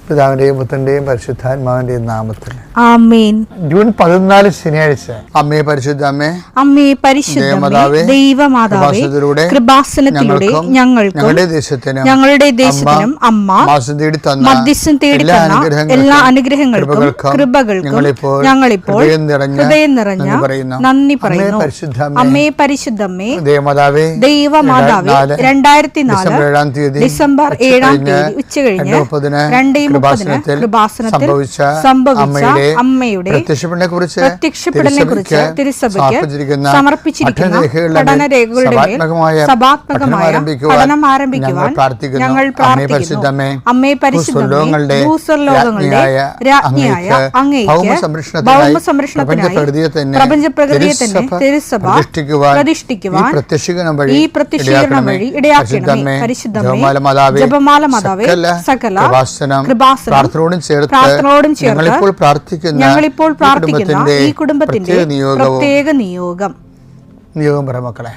പിതാവിന്റെയും പുത്രന്റെയും പരിശുദ്ധാത്മാവിന്റെയും നാമത്തിൽ ആമേൻ. ജൂൺ 14 ശനിയാഴ്ച. അമ്മേ പരിശുദ്ധ അമ്മേ, അമ്മേ പരിശുദ്ധമേ, ദൈവമാതാവേ, കൃപാസനത്തിലൂടെ ഞങ്ങളുടെ ദേശത്തിനും അമ്മ മധ്യസ്ഥം തേടി തന്ന എല്ലാ അനുഗ്രഹങ്ങൾക്കും കൃപകൾക്കും ഞങ്ങളിപ്പോൾ ഹൃദയം നിറഞ്ഞ നന്ദി പറയുന്നു. അമ്മേ പരിശുദ്ധമേ, ദൈവമാതാവേ, 2004 ഡിസംബർ 7 ഉച്ചകഴിഞ്ഞ് 2:30 കൃപാസനത്തിൽ സംഭവിച്ച അമ്മയുടെ പ്രത്യക്ഷപ്പെടലിനെക്കുറിച്ച് തിരുസഭയ്ക്ക് സമർപ്പിച്ചിരിക്കുന്ന പഠനരേഖകളുടെ സഭാത്മകമായ പഠനം ആരംഭിക്കുവാൻ ഞങ്ങൾ പ്രാർത്ഥിക്കുന്നു. അമ്മേ പരിശുദ്ധമേ, ഭൂസ്വർലോകങ്ങളുടെ രാജ്ഞിയായ അങ്ങേയ്ക്ക് ഭൗമസംരക്ഷണത്തിനായി പ്രപഞ്ചപ്രകൃതിയെ തന്നെ തിരുസഭ പ്രതിഷ്ഠിക്കുവാൻ ഈ പ്രത്യക്ഷീകരണം വഴി ഇടയാക്കണമേ. പരിശുദ്ധമേ, ജപമാല മാതാവേ, സകല പ്രാർത്ഥനയോടും ചേർത്ത് ഞങ്ങളിപ്പോൾ പ്രാർത്ഥിക്കുന്ന ഈ കുടുംബത്തിന്റെ പ്രത്യേക നിയോഗം പറ മക്കളെ.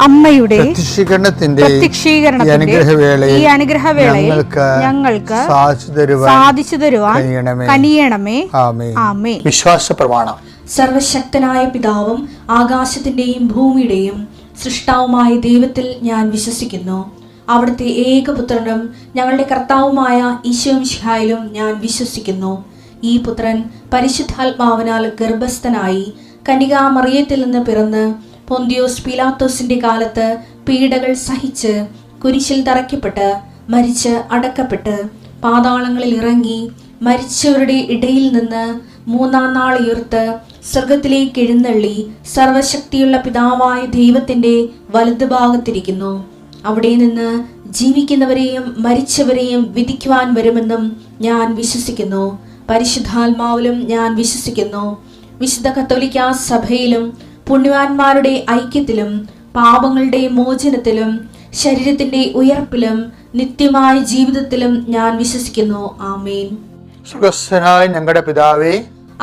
അമ്മയുടെ പ്രത്യക്ഷീകരണത്തിന്റെ ഈ അനുഗ്രഹവേളയിൽ ഞങ്ങൾക്ക് സാധിച്ചു തരുവാൻ കനിയണമേ. ആമേൻ. വിശ്വാസ പ്രമാണം. സർവശക്തനായ പിതാവും ആകാശത്തിന്റെയും ഭൂമിയുടെയും സൃഷ്ടാവുമായ ദൈവത്തിൽ ഞാൻ വിശ്വസിക്കുന്നു. അവിടുത്തെ ഏകപുത്രനും ഞങ്ങളുടെ കർത്താവുമായ ഈശോമിശിഹായിലും ഞാൻ വിശ്വസിക്കുന്നു. ഈ പുത്രൻ പരിശുദ്ധാത്മാവിനാൽ ഗർഭസ്ഥനായി കന്യകാമറിയത്തിൽ നിന്ന് പിറന്ന് പൊന്തിയോസ് പീലാത്തോസിന്റെ കാലത്ത് പീഡകൾ സഹിച്ച് കുരിശിൽ തറയ്ക്കപ്പെട്ട് മരിച്ച് അടക്കപ്പെട്ട് പാതാളങ്ങളിൽ ഇറങ്ങി മരിച്ചവരുടെ ഇടയിൽ നിന്ന് 3-ാം നാൾ ഉയർത്ത് സ്വർഗത്തിലേക്ക് എഴുന്നള്ളി സർവശക്തിയുള്ള പിതാവായ ദൈവത്തിന്റെ വലതുഭാഗത്തിരിക്കുന്നു. അവിടെ നിന്ന് ജീവിക്കുന്നവരെയും മരിച്ചവരെയും വിധിക്കുവാൻ വരുമെന്നും ഞാൻ വിശ്വസിക്കുന്നു. പരിശുദ്ധാത്മാവിലും ഞാൻ വിശ്വസിക്കുന്നു. വിശുദ്ധ കത്തോലിക്കാ സഭയിലും പുണ്യവാന്മാരുടെ ഐക്യത്തിലും പാപങ്ങളുടെ മോചനത്തിലും ശരീരത്തിന്റെ ഉയർപ്പിലും നിത്യമായ ജീവിതത്തിലും ഞാൻ വിശ്വസിക്കുന്നു. ആമേൻ. സ്വർഗ്ഗസ്ഥനായ ഞങ്ങളുടെ പിതാവേ,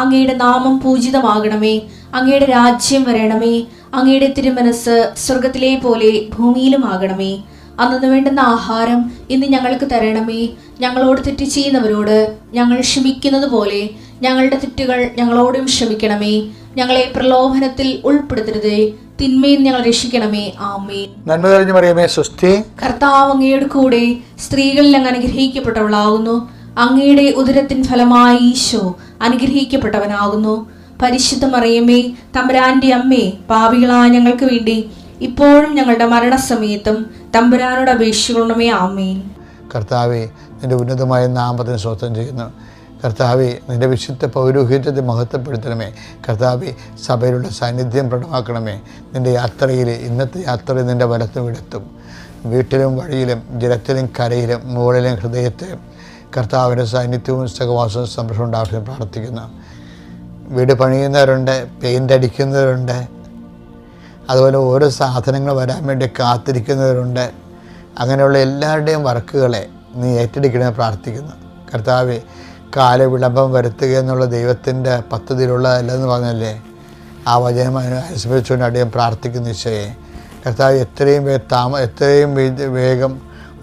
അങ്ങയുടെ നാമം പൂജിതമാകണമേ. അങ്ങയുടെ രാജ്യം വരണമേ. അങ്ങയുടെ തിരുമനസ് സ്വർഗത്തിലെ പോലെ ഭൂമിയിലും ആകണമേ. അന്നു വേണ്ടുന്ന ആഹാരം ഇന്ന് ഞങ്ങൾക്ക് തരണമേ. ഞങ്ങളോട് തെറ്റ് ചെയ്യുന്നവരോട് ഞങ്ങൾ ക്ഷമിക്കുന്നത് പോലെ ഞങ്ങളുടെ തെറ്റുകൾ ഞങ്ങളോടും ക്ഷമിക്കണമേ. ഞങ്ങളെ പ്രലോഭനത്തിൽ ഉൾപ്പെടുത്തരുതേ, തിന്മയിൽ ഞങ്ങൾ രക്ഷിക്കണമേ. ആമേൻ. നന്മ നിറഞ്ഞ മറിയമേ, സ്വസ്തി. കർത്താവ് അങ്ങയുടെ കൂടെ സ്ത്രീകളിൽ അങ്ങ് അനുഗ്രഹിക്കപ്പെട്ടവളാകുന്നു. അങ്ങയുടെ ഉദരത്തിൻ ഫലമായി ഈശോ അനുഗ്രഹിക്കപ്പെട്ടവനാകുന്നു. പരിശുദ്ധ മറിയമേ, തമ്പുരാന്റെ അമ്മേ, പാപികളായ ഞങ്ങൾക്ക് വേണ്ടി ഇപ്പോഴും ഞങ്ങളുടെ മരണസമയത്തും തമ്പുരാനോട് അപേക്ഷിക്കണമേ. ആമേൻ. കർത്താവേ, നിന്റെ ഉന്നതമായ നാമത്തിന് സ്വസ്ഥം ചെയ്യുന്നു. കർത്താവെ, നിന്റെ വിശുദ്ധ പൗരോഹിത്യത്തെ മഹത്വപ്പെടുത്തണമേ. കർത്താവെ, സഭയിലുള്ള സാന്നിധ്യം പ്രകടമാക്കണമേ. നിന്റെ യാത്രയിൽ, ഇന്നത്തെ യാത്രയിൽ നിന്റെ വലത്തും ഇടത്തും, വീട്ടിലും വഴിയിലും ജലത്തിലും കരയിലും മുകളിലും ഹൃദയത്തിലും കർത്താവിൻ്റെ സാന്നിധ്യവും സഹവാസവും സംരക്ഷണം ഉണ്ടാവാൻ പ്രാർത്ഥിക്കുന്നു. വീട് പണിയുന്നവരുണ്ട്, പെയിൻ്റ് അടിക്കുന്നവരുണ്ട്, അതുപോലെ ഓരോ സാധനങ്ങൾ വരാൻ വേണ്ടി കാത്തിരിക്കുന്നവരുണ്ട്. അങ്ങനെയുള്ള എല്ലാവരുടെയും വർക്കുകളെ നീ ഏറ്റെടുക്കണമെന്ന് പ്രാർത്ഥിക്കുന്നു. കർത്താവെ, കാലവിളംബം വരുത്തുക എന്നുള്ള ദൈവത്തിൻ്റെ പദ്ധതിയിലുള്ളതല്ലെന്ന് പറഞ്ഞല്ലേ, ആ വചനം അനുസ്മരിച്ചുകൊണ്ട് അടിയും പ്രാർത്ഥിക്കുന്ന ഈശോയെ. കർത്താവ്, എത്രയും വേഗം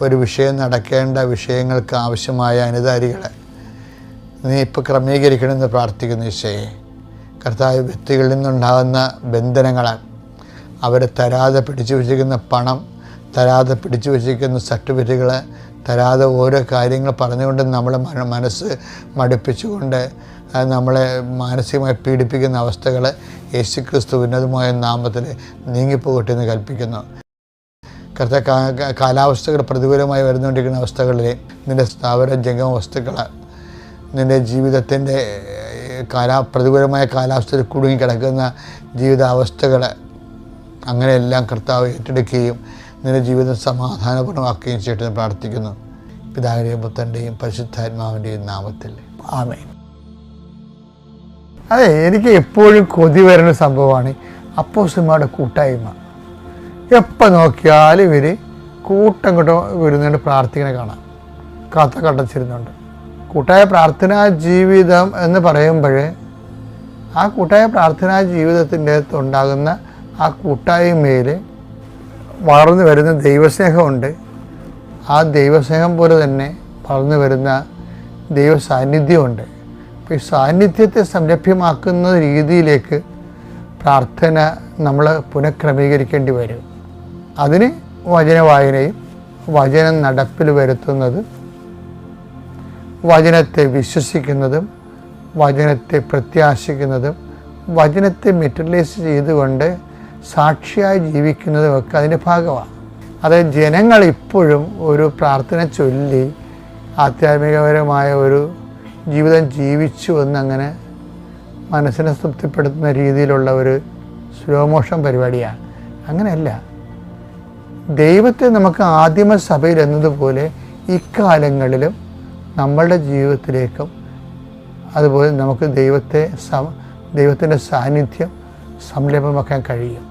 ഒരു വിഷയം നടക്കേണ്ട വിഷയങ്ങൾക്ക് ആവശ്യമായ അനുധാരികളെ നീ ഇപ്പോൾ ക്രമീകരിക്കണമെന്ന് പ്രാർത്ഥിക്കുന്ന ഈശോയെ. കർത്താവ്, വ്യക്തികളിൽ നിന്നുണ്ടാകുന്ന ബന്ധനങ്ങൾ, അവരെ തരാതെ പിടിച്ചു വച്ചിരിക്കുന്ന പണം, തരാതെ പിടിച്ചു വച്ചിരിക്കുന്ന സർട്ടിഫിക്കറ്റുകൾ, തരാതെ ഓരോ കാര്യങ്ങൾ പറഞ്ഞുകൊണ്ട് നമ്മളെ മനസ്സ് മടുപ്പിച്ചുകൊണ്ട് നമ്മളെ മാനസികമായി പീഡിപ്പിക്കുന്ന അവസ്ഥകൾ യേശുക്രിസ്തു ഉന്നതമായ നാമത്തിൽ നീങ്ങിപ്പോകട്ടെ എന്ന് കൽപ്പിക്കുന്നു. കാലാവസ്ഥകൾ പ്രതികൂലമായി വരുന്നുകൊണ്ടിരിക്കുന്ന അവസ്ഥകളിൽ നിൻ്റെ സ്ഥാവര ജംഗമ വസ്തുക്കൾ, നിൻ്റെ ജീവിതത്തിൻ്റെ പ്രതികൂലമായ കാലാവസ്ഥയിൽ കുടുങ്ങിക്കിടക്കുന്ന ജീവിതാവസ്ഥകൾ അങ്ങനെയെല്ലാം കർത്താവ് ഏറ്റെടുക്കുകയും നിൻ്റെ ജീവിതം സമാധാനപൂർണ്ണമാക്കുകയും ചെയ്യട്ടെന്ന് പ്രാർത്ഥിക്കുന്നു. പിതാവിൻ്റെയും പുത്രൻ്റെയും പരിശുദ്ധാത്മാവിൻ്റെയും നാമത്തിൽ ആമേൻ. അതെ, എനിക്ക് എപ്പോഴും കൊതി വരുന്ന സംഭവമാണ് അപ്പോസ്തലന്മാരുടെ കൂട്ടായ്മ. എപ്പോൾ നോക്കിയാലും ഇവർ കൂട്ടം കൂട്ടം വരുന്നുണ്ട്, പ്രാർത്ഥിക്കണ കാണാം, കടച്ചിരുന്നുണ്ട്. കൂട്ടായ പ്രാർത്ഥനാ ജീവിതം എന്ന് പറയുമ്പോൾ ആ കൂട്ടായ പ്രാർത്ഥനാ ജീവിതത്തിൻ്റെ അകത്തുണ്ടാകുന്ന ആ കൂട്ടായ്മയിൽ വളർന്നു വരുന്ന ദൈവസ്നേഹമുണ്ട്. ആ ദൈവസ്നേഹം പോലെ തന്നെ വളർന്നു വരുന്ന ദൈവ സാന്നിധ്യമുണ്ട്. അപ്പോൾ ഈ സാന്നിധ്യത്തെ സംരഭ്യമാക്കുന്ന രീതിയിലേക്ക് പ്രാർത്ഥന നമ്മൾ പുനഃക്രമീകരിക്കേണ്ടി വരും. അതിന് വചനവായനയും വചനം നടപ്പിൽ വരുത്തുന്നതും വചനത്തെ വിശ്വസിക്കുന്നതും വചനത്തെ പ്രത്യാശിക്കുന്നതും വചനത്തെ മെറ്റീരിയലൈസ് ചെയ്തുകൊണ്ട് സാക്ഷിയായി ജീവിക്കുന്നതും ഒക്കെ അതിൻ്റെ ഭാഗമാണ്. അതായത് ജനങ്ങൾ ഇപ്പോഴും ഒരു പ്രാർത്ഥന ചൊല്ലി ആധ്യാത്മികപരമായ ഒരു ജീവിതം ജീവിച്ചു എന്നങ്ങനെ മനസ്സിനെ തൃപ്തിപ്പെടുത്തുന്ന രീതിയിലുള്ള ഒരു സ്ലോ മോഷൻ പരിപാടിയാണ്. അങ്ങനെയല്ല. ദൈവത്തെ നമുക്ക് ആദിമ സഭയിൽ എന്നതുപോലെ ഇക്കാലങ്ങളിലും നമ്മളുടെ ജീവിതത്തിലേക്കും അതുപോലെ നമുക്ക് ദൈവത്തിൻ്റെ സാന്നിധ്യം സംരംഭമാക്കാൻ കഴിയും.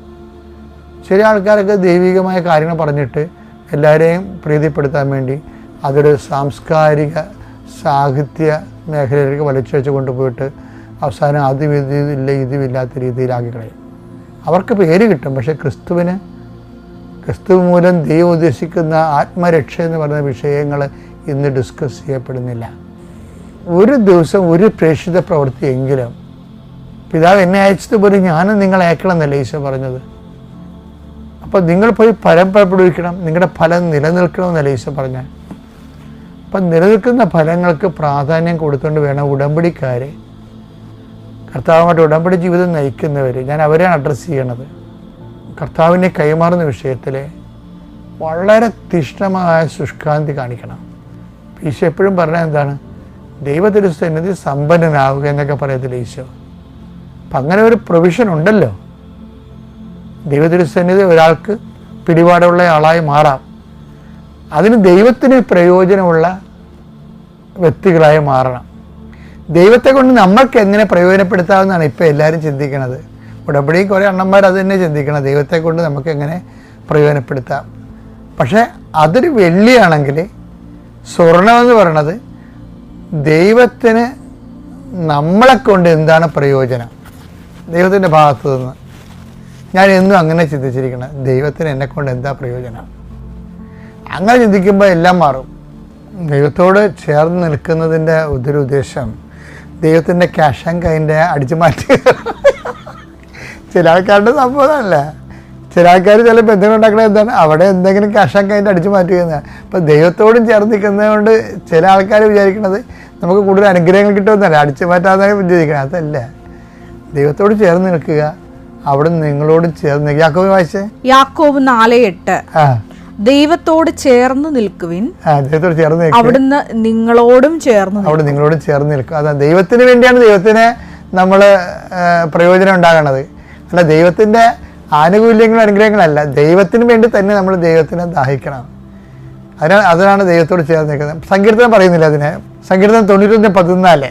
ചില ആൾക്കാരൊക്കെ ദൈവികമായ കാര്യങ്ങൾ പറഞ്ഞിട്ട് എല്ലാവരെയും പ്രീതിപ്പെടുത്താൻ വേണ്ടി അതൊരു സാംസ്കാരിക സാഹിത്യ മേഖലയിലേക്ക് വലിച്ചു വെച്ച് കൊണ്ടുപോയിട്ട് അവസാനം അതും ഇതുമില്ലാത്ത രീതിയിലാക്കി കളയും. അവർക്ക് പേര് കിട്ടും, പക്ഷേ ക്രിസ്തു മൂലം ദൈവം ഉദ്ദേശിക്കുന്ന ആത്മരക്ഷ എന്ന് പറയുന്ന വിഷയങ്ങൾ ഇന്ന് ഡിസ്കസ് ചെയ്യപ്പെടുന്നില്ല. ഒരു ദിവസം ഒരു പ്രേക്ഷിത പ്രവൃത്തിയെങ്കിലും പിതാവ് എന്നെ അയച്ചതുപോലെ ഞാനും നിങ്ങളെ അയക്കണം എന്നല്ലേ ഈശോ പറഞ്ഞത്. അപ്പോൾ നിങ്ങൾ പോയി ഫലം പുറപ്പെടുവിക്കണം, നിങ്ങളുടെ ഫലം നിലനിൽക്കണമെന്നല്ലേ ഈശോ പറഞ്ഞാൽ. അപ്പം നിലനിൽക്കുന്ന ഫലങ്ങൾക്ക് പ്രാധാന്യം കൊടുത്തുകൊണ്ട് വേണം ഉടമ്പടിക്കാരെ, കർത്താവുമായിട്ട് ഉടമ്പടി ജീവിതം നയിക്കുന്നവർ, ഞാൻ അവരെയാണ് അഡ്രസ്സ് ചെയ്യണത്. കർത്താവിനെ കൈമാറുന്ന വിഷയത്തിൽ വളരെ തീക്ഷ്ണമായ ശുഷ്കാന്തി കാണിക്കണം. ഈശോ എപ്പോഴും പറഞ്ഞത് എന്താണ്? ദൈവത്തിരുസന്നിധി സമ്പന്നനാവുക എന്നൊക്കെ പറയത്തില്ല ഈശോ. അപ്പം അങ്ങനെ ഒരു പ്രൊവിഷൻ ഉണ്ടല്ലോ. ദൈവത്തിരുസന്നിധി ഒരാൾക്ക് പിടിപാടുള്ള ആളായി മാറാം. അതിന് ദൈവത്തിന് പ്രയോജനമുള്ള വ്യക്തികളായി മാറണം. ദൈവത്തെ കൊണ്ട് നമ്മൾക്ക് എങ്ങനെ പ്രയോജനപ്പെടുത്താമെന്നാണ് ഇപ്പോൾ എല്ലാവരും ചിന്തിക്കുന്നത്. ഉടമ്പടി കുറേ അണ്ണന്മാർ അത് തന്നെ ചിന്തിക്കണം, ദൈവത്തെ കൊണ്ട് നമുക്ക് എങ്ങനെ പ്രയോജനപ്പെടുത്താം. പക്ഷേ അതൊരു വെള്ളിയാണെങ്കിൽ സ്വർണമെന്ന് പറയണത് ദൈവത്തിന് നമ്മളെ കൊണ്ട് എന്താണ് പ്രയോജനം, ദൈവത്തിൻ്റെ ഭാഗത്തു നിന്ന്. ഞാൻ എന്നും അങ്ങനെ ചിന്തിച്ചിരിക്കണം, ദൈവത്തിന് എന്നെക്കൊണ്ട് എന്താ പ്രയോജനം. അങ്ങനെ ചിന്തിക്കുമ്പോൾ എല്ലാം മാറും. ദൈവത്തോട് ചേർന്ന് നിൽക്കുന്നതിൻ്റെ ഒരു ഉദ്ദേശം ദൈവത്തിൻ്റെ ക്യാഷ് ആൻഡ് കൈൻ്റെ അടിച്ചു മാറ്റി. ചില ആൾക്കാരുടെ സംഭവമല്ല. ചില ആൾക്കാർ ചില ബന്ധങ്ങൾ ഉണ്ടാക്കണത് എന്താണ്, അവിടെ എന്തെങ്കിലും ക്യാഷ് ആൻഡ് കൈൻ്റെ അടിച്ചു മാറ്റുകയെന്നാണ്. അപ്പോൾ ദൈവത്തോടും ചേർന്ന് നിൽക്കുന്നത് കൊണ്ട് ചില ആൾക്കാർ വിചാരിക്കുന്നത് നമുക്ക് കൂടുതൽ അനുഗ്രഹങ്ങൾ കിട്ടുമെന്നല്ല, അടിച്ചു മാറ്റാതെ വിചാരിക്കണം. അതല്ല, ദൈവത്തോട് ചേർന്ന് നിൽക്കുക, അവിടെ നിങ്ങളോട് ചേർന്ന്. യാക്കോബ് വായിച്ചേ, യാക്കോബ് 4:8. ദൈവത്തോട് ചേർന്ന് നിൽക്കുവിൻ, ദൈവത്തോട് ചേർന്ന് അവിടുന്ന് നിങ്ങളോടും ചേർന്ന്, അവിടെ നിങ്ങളോടും ചേർന്ന് നിൽക്കുക. അതാ ദൈവത്തിന് വേണ്ടിയാണ് ദൈവത്തിന് നമ്മൾ പ്രയോജനം ഉണ്ടാകണത്. അല്ല ദൈവത്തിൻ്റെ ആനുകൂല്യങ്ങളും അനുഗ്രഹങ്ങളല്ല, ദൈവത്തിന് വേണ്ടി തന്നെ നമ്മൾ ദൈവത്തിനെ ദാഹിക്കണം. അതിനാണ് ദൈവത്തോട് ചേർന്ന് നിൽക്കുന്നത്. സങ്കീർത്തനം പറയുന്നില്ല അതിനെ. സങ്കീർത്തനം 91:14.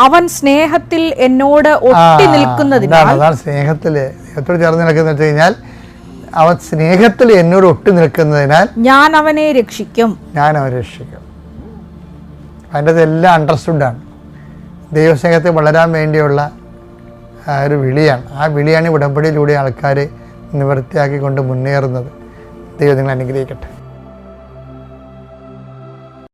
അവൻ സ്നേഹത്തിൽ എന്നോട് ഒട്ടി നിൽക്കുന്നതിനാൽ. അതാണ് സ്നേഹത്തിൽ ദൈവത്തോട് ചേർന്ന് നിൽക്കുന്ന വെച്ച് കഴിഞ്ഞാൽ അവൻ സ്നേഹത്തിൽ എന്നോട് ഒട്ടി നിൽക്കുന്നതിനാൽ ഞാൻ അവനെ രക്ഷിക്കും. അതിൻ്റെ എല്ലാം അണ്ടർസ്റ്റുഡാണ്. ദൈവസ്നേഹത്തെ വളരാൻ വേണ്ടിയുള്ള ഒരു വിളിയാണ്. ആ വിളിയാണ് ഉടമ്പടിയിലൂടെ ആൾക്കാർ നിവൃത്തിയാക്കിക്കൊണ്ട് മുന്നേറുന്നത്. ദൈവം നിങ്ങൾ അനുഗ്രഹിക്കട്ടെ.